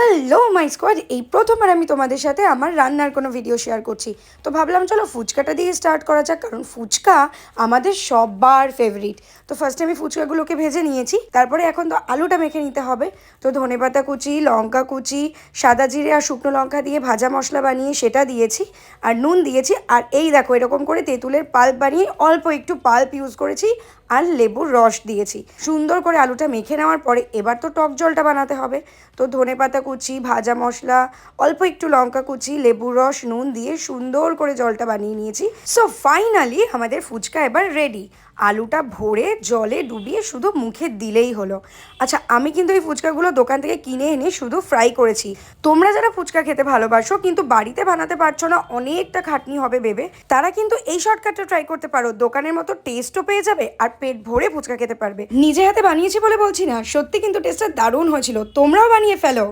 Hello my squad, এই প্রথমবার আমি তোমাদের সাথে আমার রান্নার কোনো ভিডিও শেয়ার করছি। তো ভাবলাম চলো ফুচকাটা দিয়ে স্টার্ট করা যাক, কারণ ফুচকা আমাদের সবার ফেভারিট। তো ফার্স্টে আমি ফুচকাগুলোকে ভেজে নিয়েছি, তারপরে এখন তো আলুটা মেখে নিতে হবে। তো ধনেপাতা কুচি, লঙ্কা কুচি, সাদা জিরে আর শুকনো লঙ্কা দিয়ে ভাজা মশলা বানিয়ে সেটা দিয়েছি, আর নুন দিয়েছি। আর এই দেখো এরকম করে তেঁতুলের পাল্প বানিয়ে অল্প একটু পাল্প ইউজ করেছি, আর লেবুর রস দিয়েছি। সুন্দর করে আলুটা মেখে নেওয়ার পরে এবার তো টক জলটা বানাতে হবে। তো ধনেপাতা কুচি, ভাজা মশলা, অল্প একটু লঙ্কা কুচি, লেবুর রস, নুন দিয়ে সুন্দর করে জলটা বানিয়ে নিয়েছি। সো ফাইনালি আমাদের ফুচকা এবার রেডি। আলুটা ভরে জলে ডুবিয়ে শুধু মুখে দিলেই হলো। আচ্ছা, আমি কিন্তু এই ফুচকাগুলো দোকান থেকে কিনে এনে শুধু ফ্রাই করেছি। তোমরা যারা ফুচকা খেতে ভালোবাসো কিন্তু বাড়িতে বানাতে পারছো না, অনেকটা খাটনি হবে ভেবে, তারা কিন্তু এই শর্টকাটটা ট্রাই করতে পারো। দোকানের মতো টেস্টও পেয়ে যাবে আর পেট ভরে ফুচকা খেতে পারবে। নিজে হাতে বানিয়েছি বলে বলছি না, সত্যি কিন্তু টেস্টটা দারুণ হয়েছিল। তোমরাও বানিয়ে ফেলো।